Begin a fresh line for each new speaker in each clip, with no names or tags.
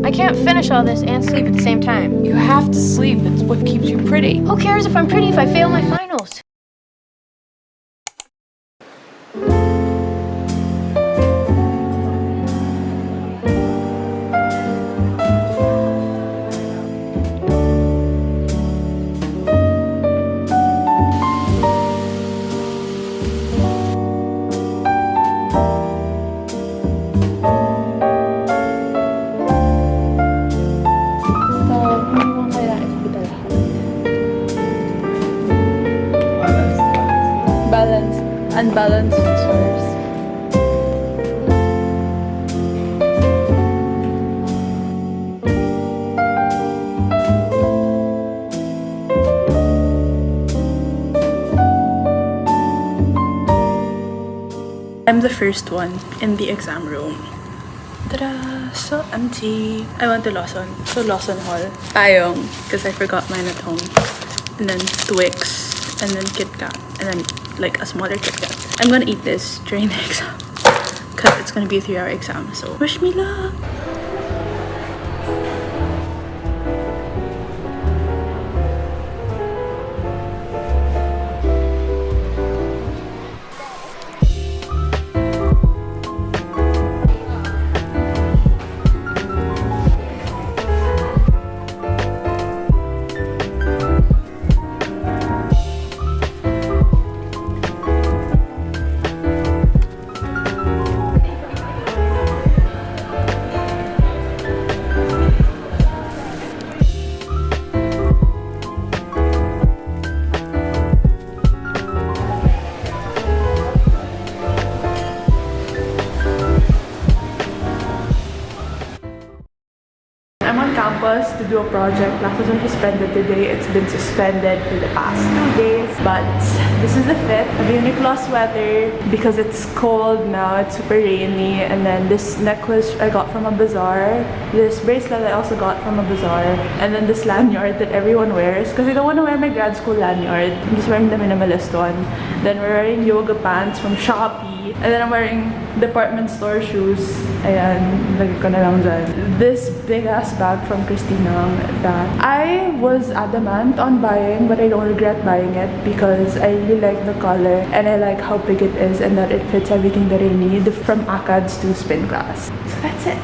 I can't finish all this and sleep at the same time.
You have to sleep. It's what keeps you pretty.
Who cares if I'm pretty if I fail my finals?
Unbalanced source. I'm the first one in the exam room. Ta-da! So empty. I went to Lawson. So Lawson Hall. Payong, because I forgot mine at home. And then Twix. And then Kit Kat. And then like a smaller Kit Kat. I'm gonna eat this during the exam. Because it's gonna be a 3-hour exam. So wish me luck! I'm on campus to do a project. Classes are suspended today. It's been suspended for the past 2 days. But this is the fit. I have a Uniqlo sweater because it's cold now. It's super rainy. And then this necklace I got from a bazaar. This bracelet I also got from a bazaar. And then this lanyard that everyone wears. Because I don't want to wear my grad school lanyard. I'm just wearing the minimalist one. Then we're wearing yoga pants from Shopee. And then I'm wearing department store shoes. Ayan, lagi ko na lang dyan. This big ass bag from Christina that I was adamant on buying, but I don't regret buying it because I really like the color and I like how big it is and that it fits everything that I need from ACADS to spin class. So that's it.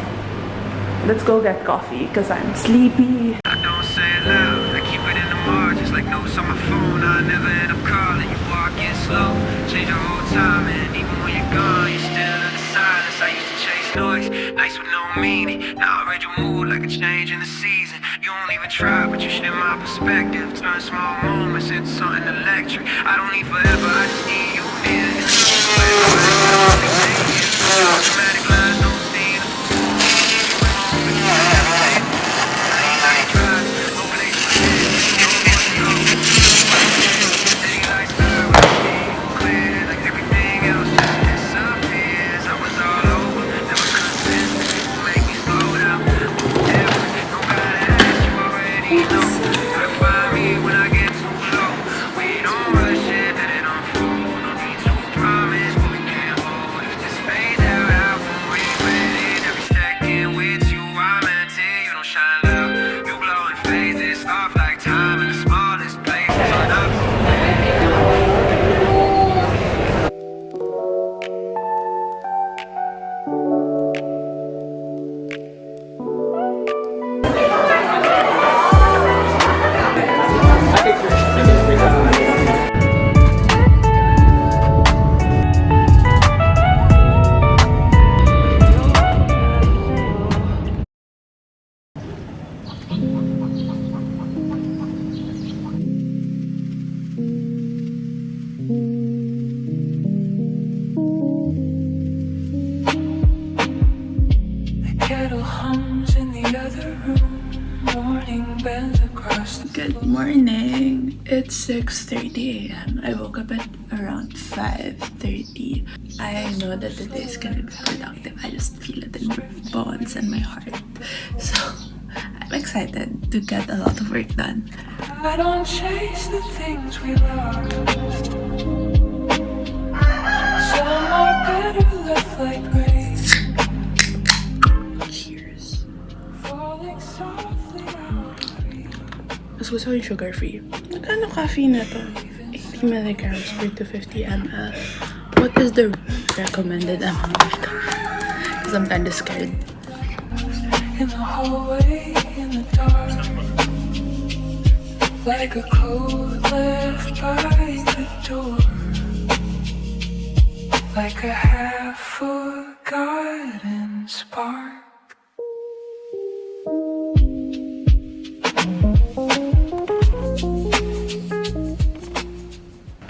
Let's go get coffee because I'm sleepy.
I don't say it loud, I keep it in the margins like notes on my phone. I never end up calling you, walking slow, change your whole time, and even when you're gone, you're still in the silence. I used to chase noise, nights with no meaning. Now I read your mood like a change in the season. You don't even try, but you share my perspective. Turn small moments into something electric. I don't need forever, I just need you here. Automatic lines don't steal.
Good morning. It's 6:30 a.m. I woke up at around 5:30. I know that today is gonna be productive. I just feel it in my bones and my heart. So I'm excited to get a lot of work done.
I don't chase the things we lost. Some are better left like rain.
Cheers. Mas gusto ko yung sugar-free. Magkano caffeine na to? 80 milligrams per 250 ml. What is the recommended amount of caffeine? Because I'm kinda scared.
In the hallway, in the dark, like a code left by the door, like a half-forgotten spark.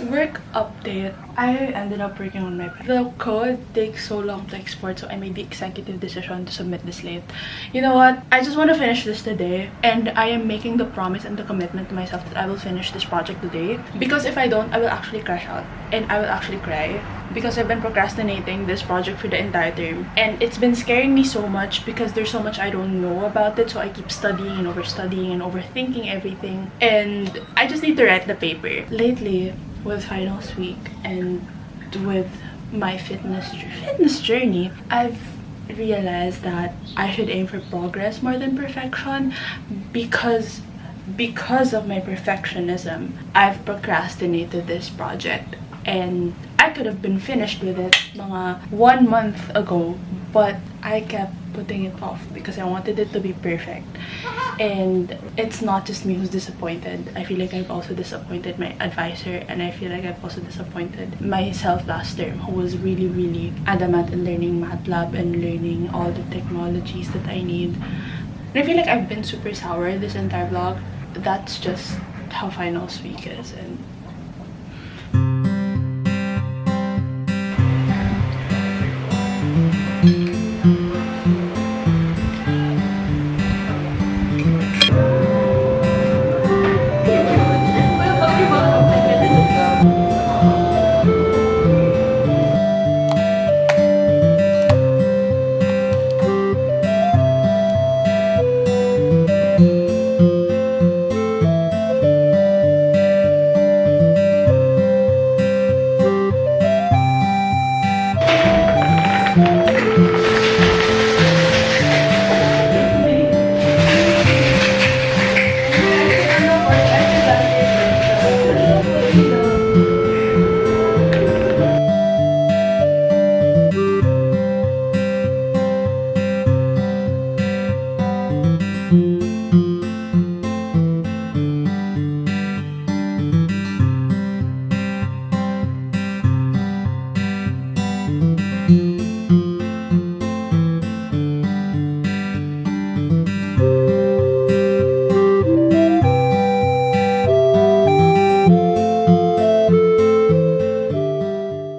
Work update. I ended up working on my The code takes so long to export, so I made the executive decision to submit this late. You know what? I just want to finish this today, and I am making the promise and the commitment to myself that I will finish this project today. Because if I don't, I will actually crash out and I will actually cry. Because I've been procrastinating this project for the entire term, and it's been scaring me so much because there's so much I don't know about it, so I keep studying and overthinking everything, and I just need to write the paper. Lately, with finals week and with my fitness journey, I've realized that I should aim for progress more than perfection, because of my perfectionism, I've procrastinated this project, and I could have been finished with it mga 1 month ago, but I kept putting it off because I wanted it to be perfect. And it's not just me who's disappointed. I feel like I've also disappointed my advisor, and I feel like I've also disappointed myself last term, who was really adamant in learning MATLAB and learning all the technologies that I need. And I feel like I've been super sour this entire vlog. That's just how finals week is. And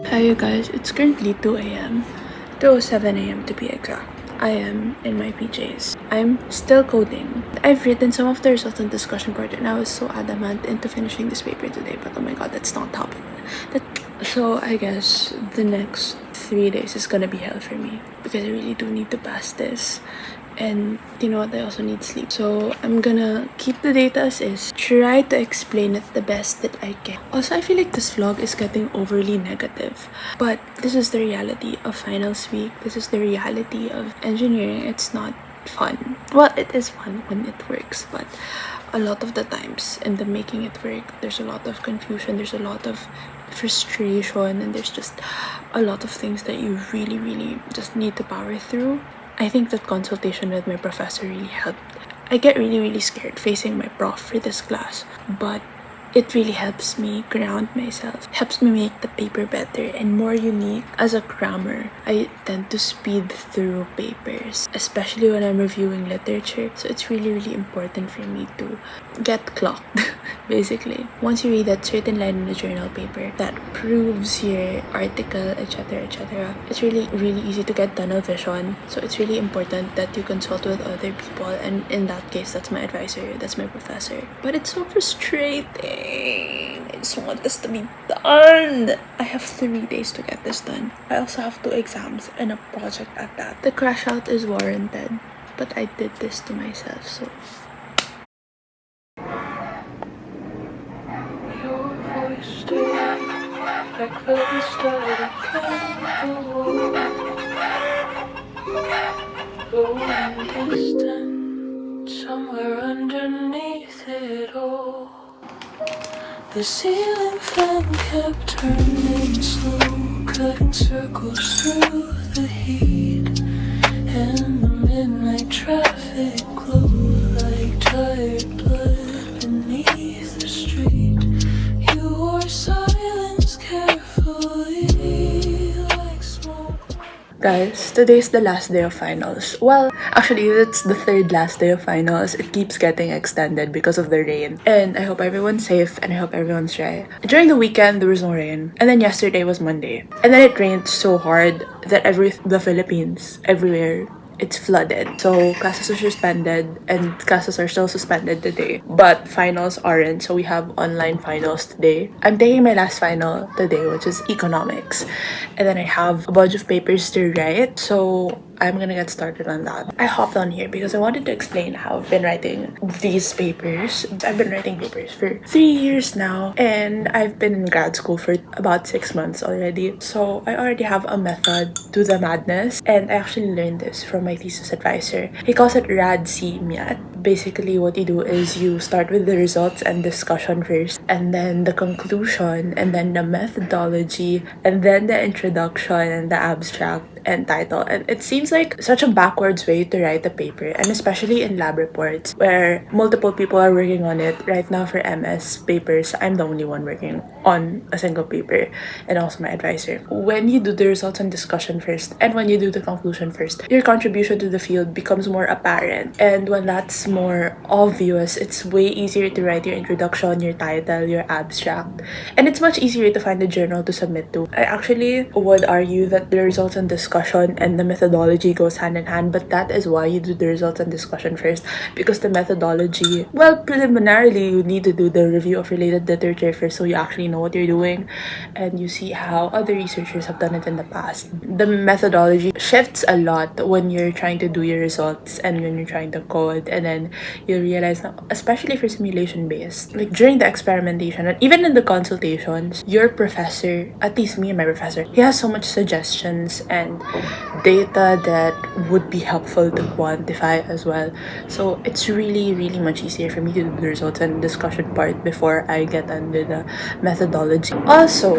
hi you guys, it's currently 2 a.m. 2:07 a.m. to be exact. I am in my PJs. I'm still coding. I've written some of the results on discussion board, and I was so adamant into finishing this paper today, but oh my god, that's not happening. So I guess the next 3 days is gonna be hell for me, because I really do need to pass this. And you know what, I also need sleep. So I'm gonna keep the data as is, try to explain it the best that I can. Also, I feel like this vlog is getting overly negative, but this is the reality of finals week. This is the reality of engineering. It's not fun. Well, it is fun when it works, but a lot of the times in the making it work, there's a lot of confusion, there's a lot of frustration, and there's just a lot of things that you really just need to power through. I think that consultation with my professor really helped. I get really scared facing my prof for this class, but it really helps me ground myself, helps me make the paper better and more unique. As a crammer, I tend to speed through papers, especially when I'm reviewing literature. So it's really important for me to get clocked, basically. Once you read that certain line in the journal paper that proves your article, etc., it's really easy to get tunnel vision. So it's really important that you consult with other people, and in that case, that's my advisor, that's my professor. But it's so frustrating. I just want this to be done. I have 3 days to get this done. I also have 2 exams and a project at that. The crash out is warranted, but I did this to myself, so.
Your voice still like the started candle, going distant. somewhere underneath it all. The ceiling fan kept turning slow, cutting circles through the heat, and the midnight traffic glowed like tired blood beneath the street. You wore silence carefully like smoke.
Guys, today's the last day of finals. Well, actually, it's the third last day of finals. It keeps getting extended because of the rain. And I hope everyone's safe and I hope everyone's dry. During the weekend, there was no rain. And then yesterday was Monday. And then it rained so hard that the Philippines, everywhere, it's flooded. So classes are suspended and classes are still suspended today. But finals aren't, so we have online finals today. I'm taking my last final today, which is economics. And then I have a bunch of papers to write, so I'm gonna get started on that. I hopped on here because I wanted to explain how I've been writing these papers. I've been writing papers for 3 years now, and I've been in grad school for about 6 months already. So I already have a method to the madness, and I actually learned this from my thesis advisor. He calls it RAD-C-MIAT. Basically, what you do is you start with the results and discussion first, and then the conclusion, and then the methodology, and then the introduction and the abstract and title. And it seems like such a backwards way to write a paper, and especially in lab reports where multiple people are working on it. Right now for MS papers, I'm the only one working on a single paper, and also my advisor. When you do the results and discussion first, and when you do the conclusion first, your contribution to the field becomes more apparent. And when that's more obvious, it's way easier to write your introduction, your title, your abstract, and it's much easier to find a journal to submit to. I actually would argue that the results and discussion and the methodology goes hand in hand, but that is why you do the results and discussion first, because the methodology, well, preliminarily you need to do the review of related literature first, so you actually know what you're doing and you see how other researchers have done it in the past. The methodology shifts a lot when you're trying to do your results and when you're trying to code, and then you realize that, especially for simulation based, like during the experimentation and even in the consultations, your professor, at least me and my professor, he has so much suggestions and data that would be helpful to quantify as well. So it's really much easier for me to do the results and discussion part before I get into the methodology. Also,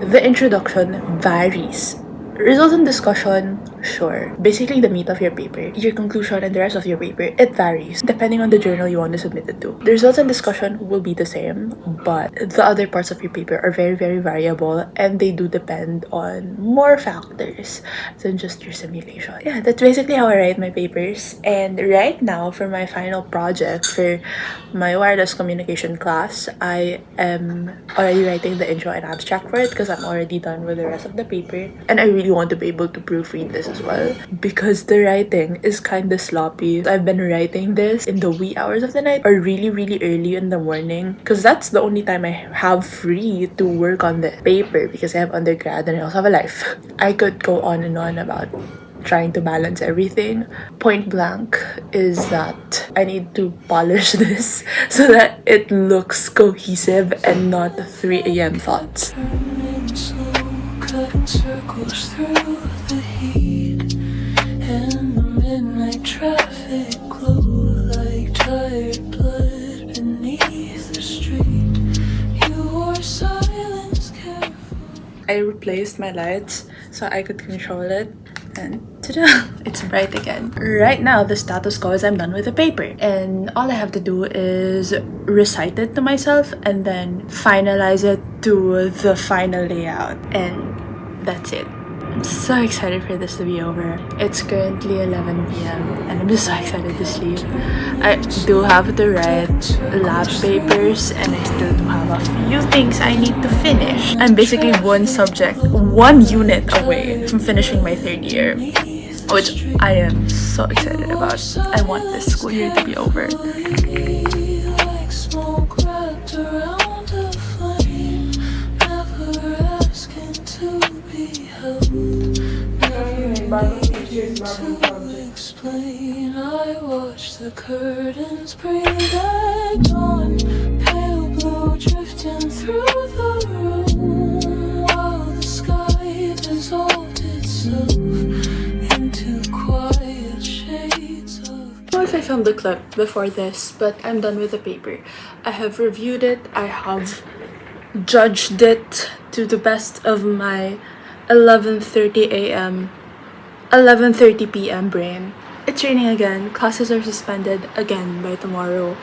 the introduction varies. Results and discussion, sure. Basically the meat of your paper. Your conclusion and the rest of your paper, it varies depending on the journal you want to submit it to. The results and discussion will be the same, but the other parts of your paper are very variable, and they do depend on more factors than just your simulation. Yeah, that's basically how I write my papers. And right now, for my final project for my wireless communication class, I am already writing the intro and abstract for it because I'm already done with the rest of the paper. And I really want to be able to proofread this as well because the writing is kind of sloppy. I've been writing this in the wee hours of the night or really early in the morning because that's the only time I have free to work on the paper because I have undergrad and I also have a life. I could go on and on about trying to balance everything. Point blank is that I need to polish this so that it looks cohesive and not 3 a.m. thoughts.
Cutting circles through the heat, and the midnight traffic glowed like tired blood beneath the street. You wore silence careful.
I replaced my lights so I could control it, and ta-da! It's bright again. Right now, the status quo is I'm done with the paper, and all I have to do is recite it to myself and then finalize it to the final layout, and that's it. I'm so excited for this to be over. It's currently 11 p.m. and I'm just so excited to sleep. I do have to write lab papers and I still do have a few things I need to finish. I'm basically one unit away from finishing my 3rd year, which I am so excited about. I want this school year to be over.
Like smoke wrapped around a flame, never asking to be held, never needing to explain. I watch the curtains breathe at dawn, pale blue drifting through the room, while the sky dissolved itself into quiet shades of
if I filmed the clip before this, but I'm done with the paper. I have reviewed it. I have judged it to the best of my 11:30 a.m. 11:30 p.m. brain. It's raining again. Classes are suspended again by tomorrow.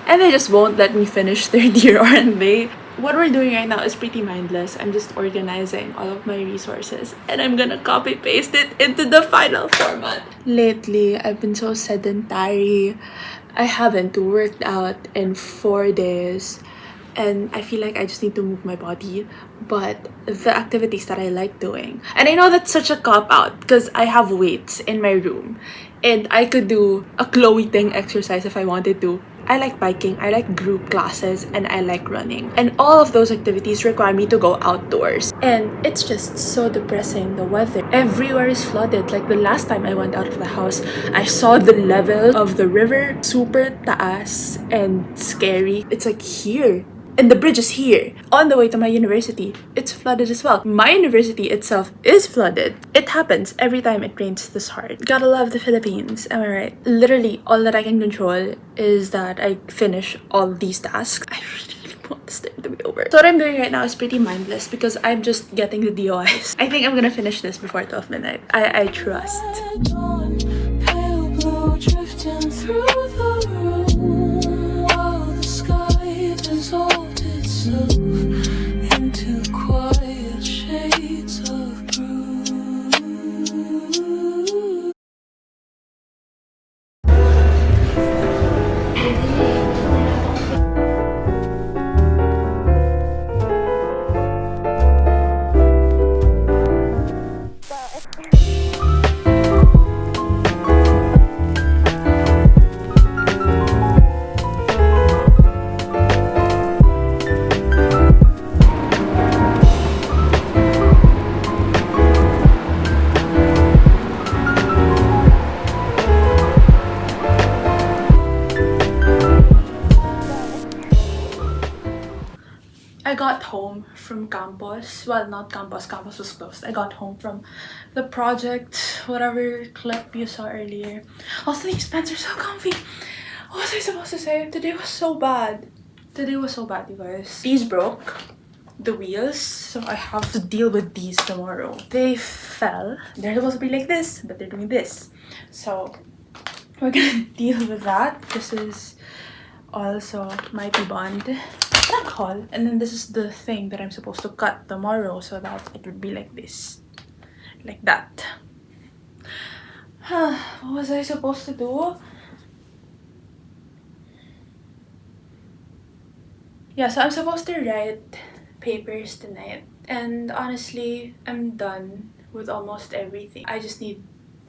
And they just won't let me finish third year, aren't they? What we're doing right now is pretty mindless. I'm just organizing all of my resources and I'm gonna copy paste it into the final format. Lately, I've been so sedentary. I haven't worked out in 4 days and I feel like I just need to move my body. But the activities that I like doing, and I know that's such a cop-out because I have weights in my room and I could do a Chloe thing exercise if I wanted to. I like biking, I like group classes, and I like running. And all of those activities require me to go outdoors. And it's just so depressing, the weather. Everywhere is flooded. Like the last time I went out of the house, I saw the level of the river super taas and scary. It's like here. And the bridge is here. On the way to my university, it's flooded as well. My university itself is flooded. It happens every time it rains this hard. Gotta love the Philippines, am I right? Literally, all that I can control is that I finish all these tasks. I really want this thing to be over. So what I'm doing right now is pretty mindless because I'm just getting the DOIs. I think I'm gonna finish this before 12 midnight. I trust.
Pale blue drifting through the room while the sky dissolved itself into quiet shades of blue.
I got home from campus. Well, not campus. Campus was closed. I got home from the project, whatever clip you saw earlier. Also, these pants are so comfy. What was I supposed to say? Today was so bad. Today was so bad, you guys. These broke. The wheels. So I have to deal with these tomorrow. They fell. They're supposed to be like this, but they're doing this. So we're gonna deal with that. This is also Mighty Bond. Haul. And then this is the thing that I'm supposed to cut tomorrow so that it would be like this. Like that. What was I supposed to do? Yeah, so I'm supposed to write papers tonight. And honestly, I'm done with almost everything. I just need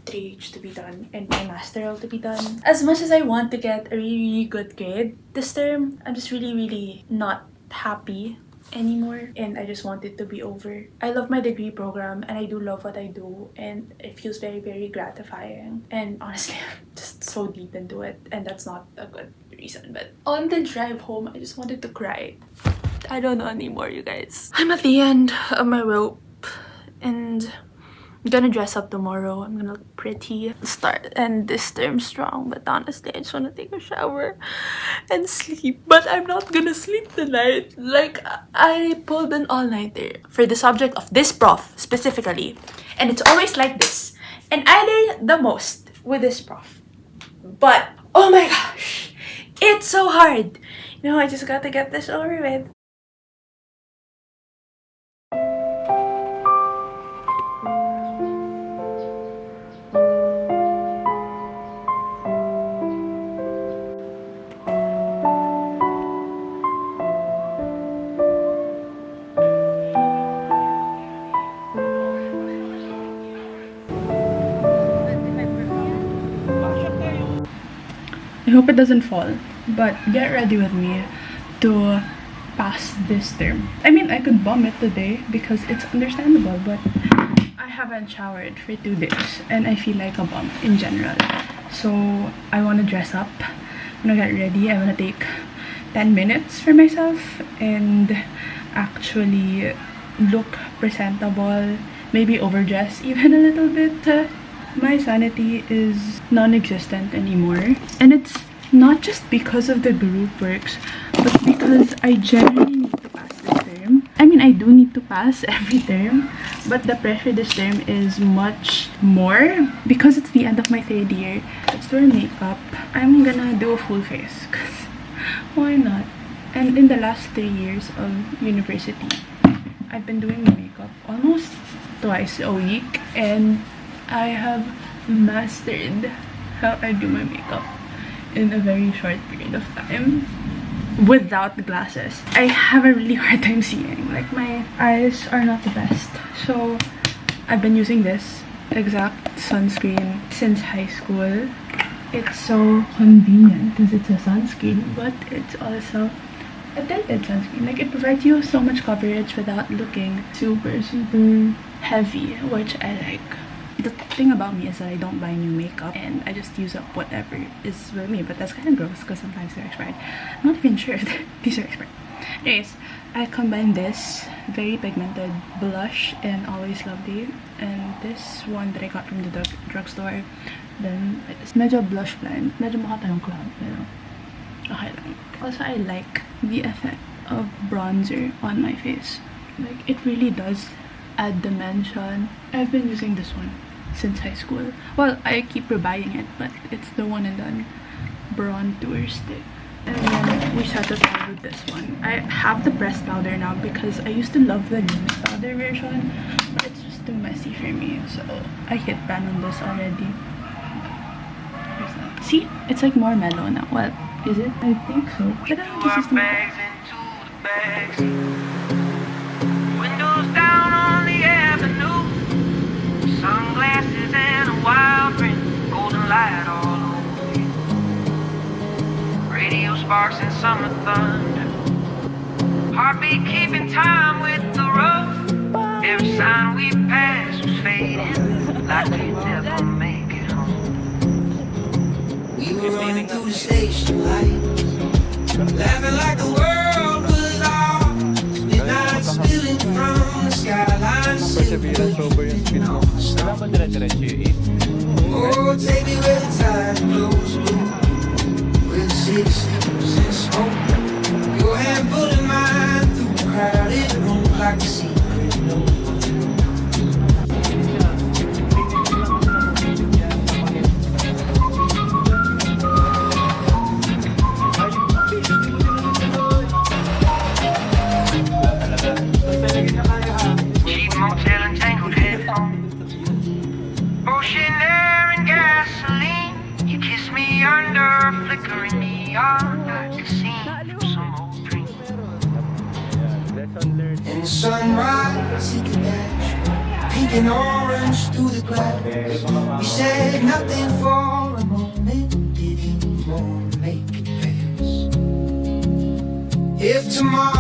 3H to be done and my masteral to be done. As much as I want to get a really good grade this term, I'm just really not happy anymore and I just want it to be over. I love my degree program and I do love what I do and it feels very gratifying. And honestly, I'm just so deep into it and that's not a good reason. But on the drive home, I just wanted to cry. I don't know anymore, you guys. I'm at the end of my rope and I'm gonna dress up tomorrow. I'm gonna look pretty. Start and this term strong, but honestly, I just wanna take a shower and sleep. But I'm not gonna sleep tonight. Like, I pulled an all-nighter for the subject of this prof specifically, and it's always like this. And I learn the most with this prof. But oh my gosh, it's so hard. You know, I just gotta get this over with. I hope it doesn't fall, but get ready with me to pass this term. I mean, I could bum it today because it's understandable, but I haven't showered for 2 days and I feel like a bum in general. So I want to dress up, I'm gonna get ready, I want to take 10 minutes for myself and actually look presentable, maybe overdress even a little bit. my sanity is non-existent anymore. And it's not just because of the group works, but because I genuinely need to pass this term. I mean, I do need to pass every term, but the pressure this term is much more because it's the end of my 3rd year. Let's do our makeup. I'm gonna do a full face, because why not? And in the last 3 years of university, I've been doing my makeup almost twice a week, and I have mastered how I do my makeup in a very short period of time without glasses. I have a really hard time seeing. Like, my eyes are not the best. So I've been using this exact sunscreen since high school. It's so convenient because it's a sunscreen, but it's also a tinted sunscreen. Like, it provides you so much coverage without looking super heavy, which I like. The thing about me is that I don't buy new makeup and I just use up whatever is with me, but that's kind of gross because sometimes they're expired. I'm not even sure if these are expired. Anyways, I combine this very pigmented blush and Always Lovely and this one that I got from the drugstore. Then it's medyo blush blend. Medyo mukha tayong cloud, pero okay lang. Also, I like the effect of bronzer on my face. Like, it really does add dimension. I've been using this one since high school. Well, I keep rebuying it, but it's the one and done bronzer stick. And then we set it out with this one. I have the pressed powder now because I used to love the loose powder version, but it's just too messy for me. So I hit ban on this already. Where's that? See? It's like more mellow now. Well, is it? I think so. But this is the makeup.
Windows down on the avenue, sunglasses and a wild print, golden light all over you. Radio sparks and summer thunder, heartbeat keeping time with the road. Every sign we passed was fading, like we'd never make it home.
We were running through the station lights, laughing like the world was ours. Midnight spilling from the skyline, oh, take me where the tide flows blue, where the city sleeps in smoke. Your hand pulling mine through a crowded room like a secret note.
Cheap motel and tangled headphones, ocean air and gasoline. You kiss me under a flickering neon, like a scene from some old dream.
And the sunrise hit the dash, pink and orange through the glass. We said nothing for a moment, didn't want to make it pass. If tomorrow